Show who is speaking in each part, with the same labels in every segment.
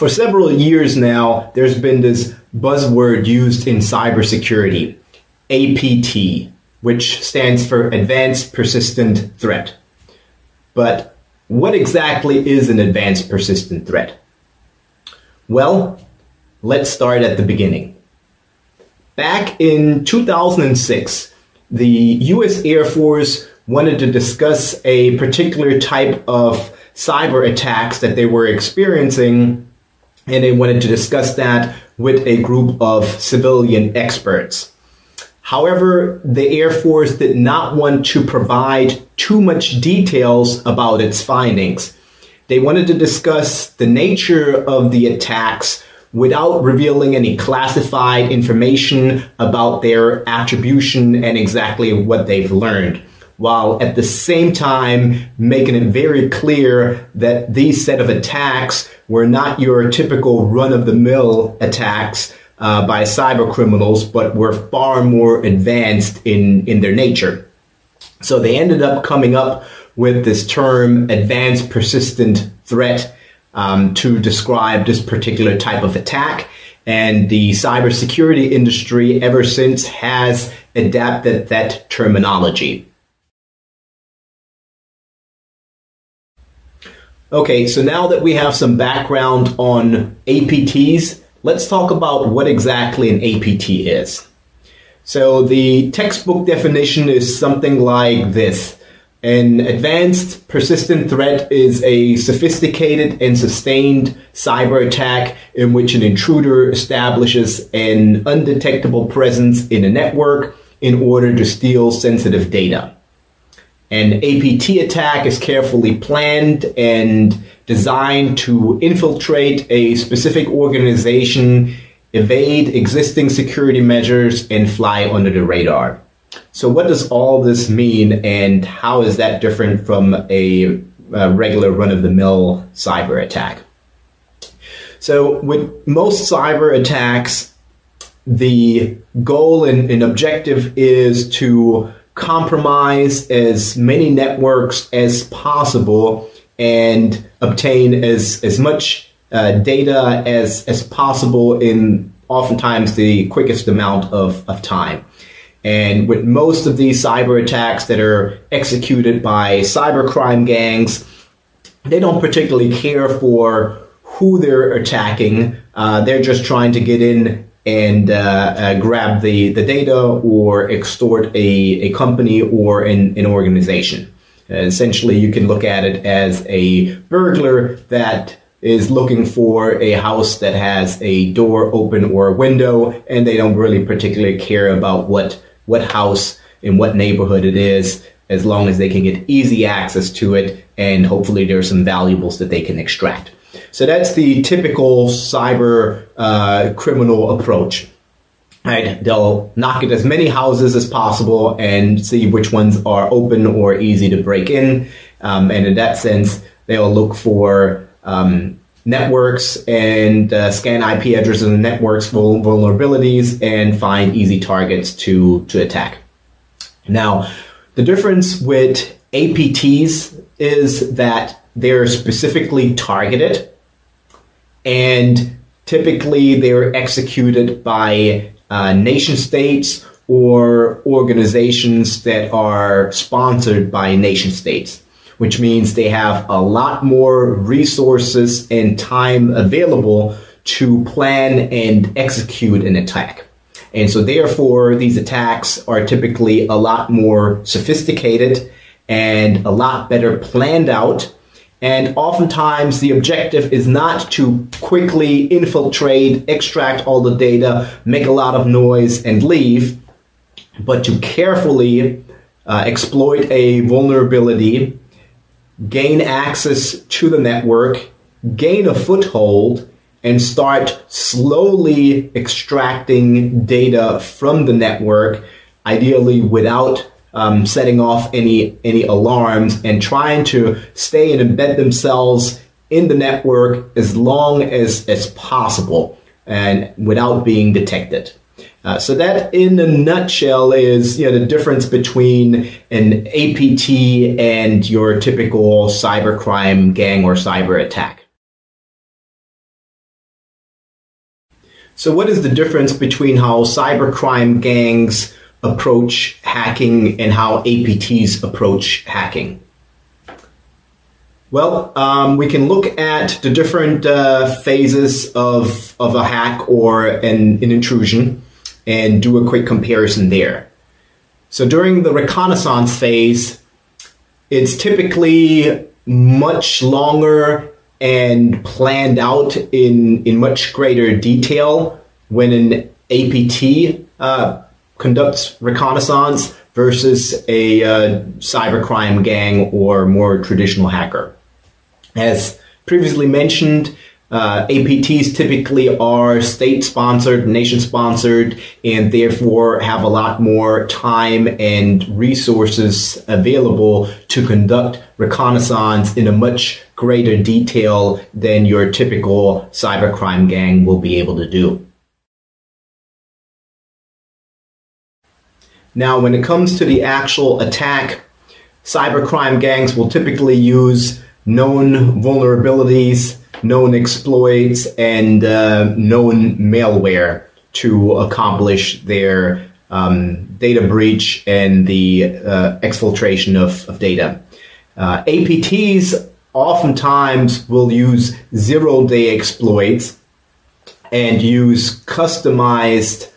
Speaker 1: For several years now, there's been this buzzword used in cybersecurity, APT, which stands for Advanced Persistent Threat. But what exactly is an advanced persistent threat? Well, let's start at the beginning. Back in 2006, the US Air Force wanted to discuss a particular type of cyber attacks that they were experiencing, and they wanted to discuss that with a group of civilian experts. However, the Air Force did not want to provide too much details about its findings. They wanted to discuss the nature of the attacks without revealing any classified information about their attribution and exactly what they've learned, while at the same time making it very clear that these set of attacks were not your typical run-of-the-mill attacks by cyber criminals, but were far more advanced in their nature. So they ended up coming up with this term, advanced persistent threat, to describe this particular type of attack. And the cybersecurity industry ever since has adapted that terminology. Okay, so now that we have some background on APTs, let's talk about what exactly an APT is. So the textbook definition is something like this. An advanced persistent threat is a sophisticated and sustained cyber attack in which an intruder establishes an undetectable presence in a network in order to steal sensitive data. An APT attack is carefully planned and designed to infiltrate a specific organization, evade existing security measures, and fly under the radar. So what does all this mean, and how is that different from a regular run-of-the-mill cyber attack? So with most cyber attacks, the goal and objective is to compromise as many networks as possible and obtain as much data as possible in oftentimes the quickest amount of time. And with most of these cyber attacks that are executed by cybercrime gangs, they don't particularly care for who they're attacking. They're just trying to get in and grab the data or extort a company or an organization. Essentially, you can look at it as a burglar that is looking for a house that has a door open or a window, and they don't really particularly care about what house in what neighborhood it is, as long as they can get easy access to it, and hopefully there's some valuables that they can extract. So that's the typical cyber criminal approach. Right? They'll knock at as many houses as possible and see which ones are open or easy to break in. And in that sense, they'll look for networks and scan IP addresses and networks vulnerabilities and find easy targets to attack. Now, the difference with APTs is that they're specifically targeted, and typically they're executed by nation states or organizations that are sponsored by nation states, which means they have a lot more resources and time available to plan and execute an attack. And so therefore, these attacks are typically a lot more sophisticated and a lot better planned out. And oftentimes the objective is not to quickly infiltrate, extract all the data, make a lot of noise and leave, but to carefully exploit a vulnerability, gain access to the network, gain a foothold, and start slowly extracting data from the network, ideally without setting off any alarms, and trying to stay and embed themselves in the network as long as possible and without being detected. So that, in a nutshell, is the difference between an APT and your typical cybercrime gang or cyber attack. So what is the difference between how cybercrime gangs approach hacking and how APTs approach hacking? Well, we can look at the different phases of a hack or an intrusion and do a quick comparison there. So during the reconnaissance phase, it's typically much longer and planned out in much greater detail when an APT conducts reconnaissance versus a cybercrime gang or more traditional hacker. As previously mentioned, APTs typically are state-sponsored, nation-sponsored, and therefore have a lot more time and resources available to conduct reconnaissance in a much greater detail than your typical cybercrime gang will be able to do. Now, when it comes to the actual attack, cybercrime gangs will typically use known vulnerabilities, known exploits, and known malware to accomplish their data breach and the exfiltration of data. APTs oftentimes will use zero-day exploits and use customized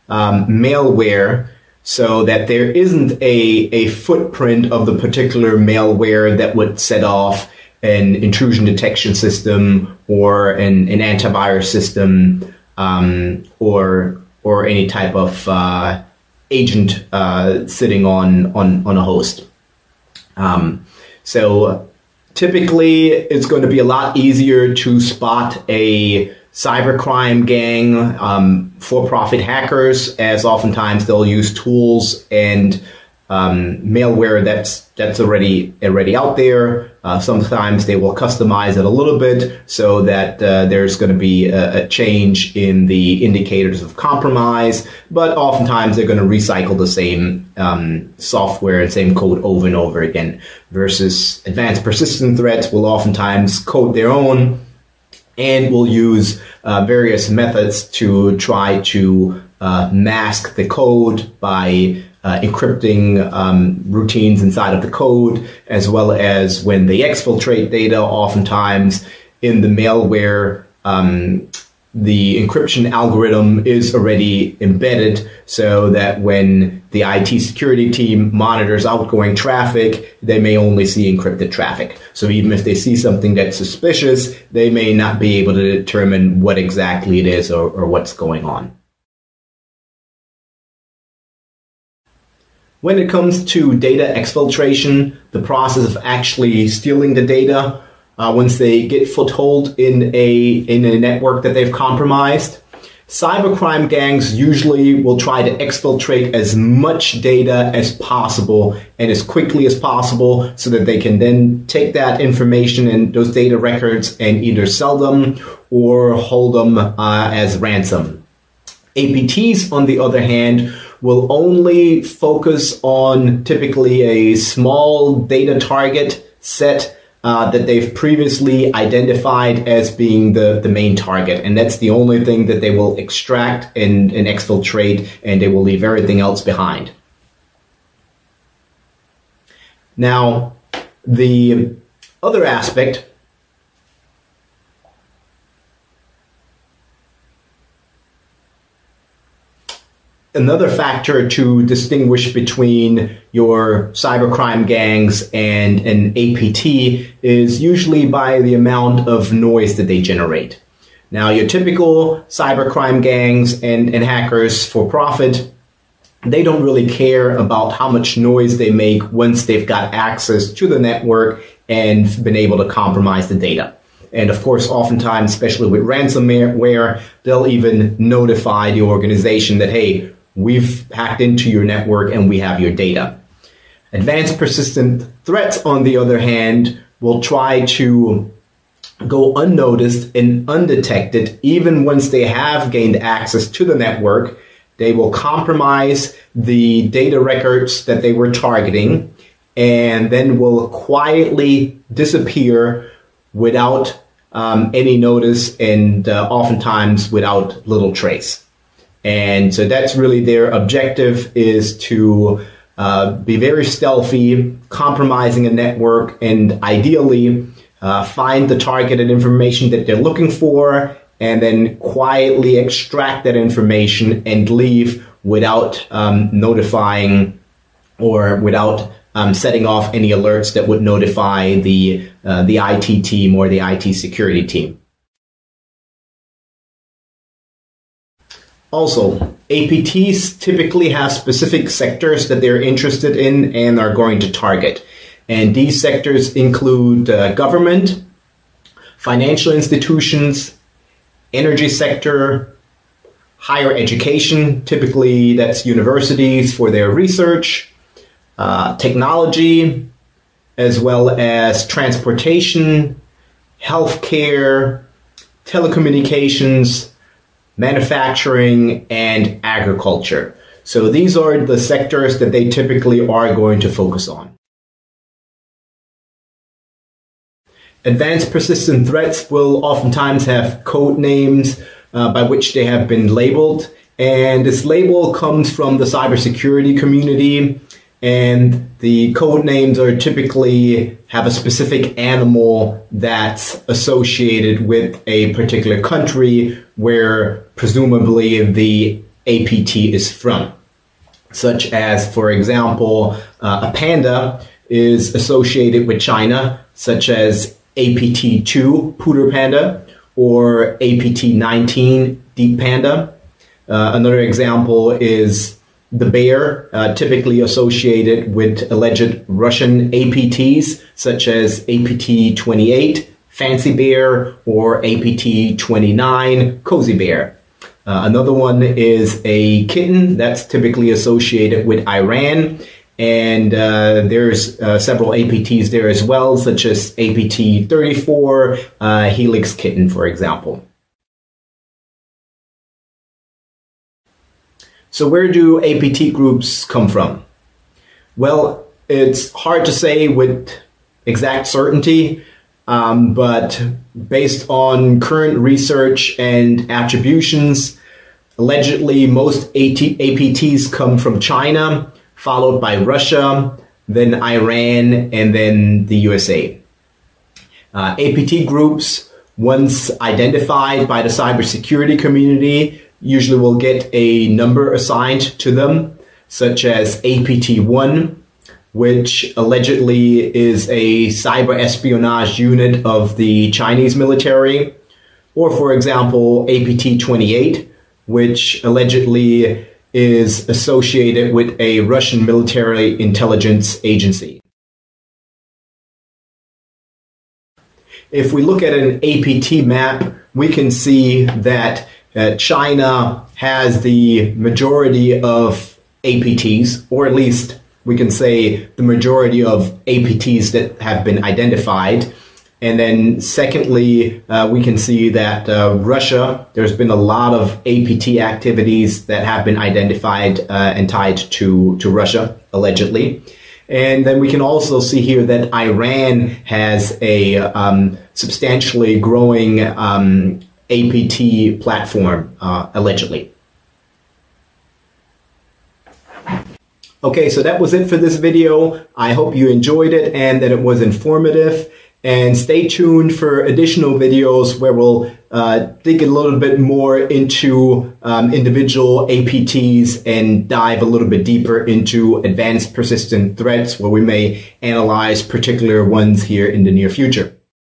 Speaker 1: malware so that there isn't a footprint of the particular malware that would set off an intrusion detection system or an antivirus system or any type of agent sitting on a host. So typically it's going to be a lot easier to spot a cybercrime gang, for-profit hackers, as oftentimes they'll use tools and malware that's already out there. Sometimes they will customize it a little bit so that there's going to be a change in the indicators of compromise, but oftentimes they're going to recycle the same software and same code over and over again, versus advanced persistent threats will oftentimes code their own and will use various methods to try to mask the code by encrypting routines inside of the code, as well as when they exfiltrate data, oftentimes in the malware, the encryption algorithm is already embedded so that when the IT security team monitors outgoing traffic, they may only see encrypted traffic. So even if they see something that's suspicious, they may not be able to determine what exactly it is or what's going on. When it comes to data exfiltration, the process of actually stealing the data, once they get foothold in a network that they've compromised, cybercrime gangs usually will try to exfiltrate as much data as possible and as quickly as possible so that they can then take that information and those data records and either sell them or hold them as ransom. APTs, on the other hand, will only focus on typically a small data target set that they've previously identified as being the main target. And that's the only thing that they will extract and exfiltrate, and they will leave everything else behind. Now, the other aspect another factor to distinguish between your cybercrime gangs and an APT is usually by the amount of noise that they generate. Now, your typical cybercrime gangs and hackers for profit, they don't really care about how much noise they make once they've got access to the network and been able to compromise the data. And of course, oftentimes, especially with ransomware, they'll even notify the organization that, hey, we've hacked into your network and we have your data. Advanced persistent threats, on the other hand, will try to go unnoticed and undetected even once they have gained access to the network. They will compromise the data records that they were targeting and then will quietly disappear without any notice, and oftentimes without little trace. And so that's really their objective, is to be very stealthy, compromising a network, and ideally find the targeted information that they're looking for, and then quietly extract that information and leave without notifying or without setting off any alerts that would notify the IT team or the IT security team. Also, APTs typically have specific sectors that they're interested in and are going to target. And these sectors include government, financial institutions, energy sector, higher education, typically that's universities for their research, technology, as well as transportation, healthcare, telecommunications, manufacturing, and agriculture. So these are the sectors that they typically are going to focus on. Advanced persistent threats will oftentimes have code names by which they have been labeled, and this label comes from the cybersecurity community, and the code names are typically have a specific animal that's associated with a particular country where presumably the APT is from. Such as, for example, a panda is associated with China, such as APT2, Poodle Panda, or APT19, Deep Panda. Another example is the bear, typically associated with alleged Russian APTs, such as APT28, Fancy Bear, or APT29, Cozy Bear. Another one is a kitten that's typically associated with Iran, and there's several APTs there as well, such as APT34, Helix Kitten, for example. So where do APT groups come from? Well, it's hard to say with exact certainty, but based on current research and attributions, allegedly most APTs come from China, followed by Russia, then Iran, and then the USA. APT groups, once identified by the cybersecurity community, usually will get a number assigned to them, such as APT1, which allegedly is a cyber espionage unit of the Chinese military, or for example, APT28, which allegedly is associated with a Russian military intelligence agency. If we look at an APT map, we can see that China has the majority of APTs, or at least we can say the majority of APTs that have been identified. And then secondly, we can see that Russia, there's been a lot of APT activities that have been identified and tied to Russia, allegedly. And then we can also see here that Iran has a substantially growing APT platform, allegedly. Okay, so that was it for this video. I hope you enjoyed it and that it was informative. And stay tuned for additional videos where we'll dig a little bit more into individual APTs and dive a little bit deeper into advanced persistent threats, where we may analyze particular ones here in the near future.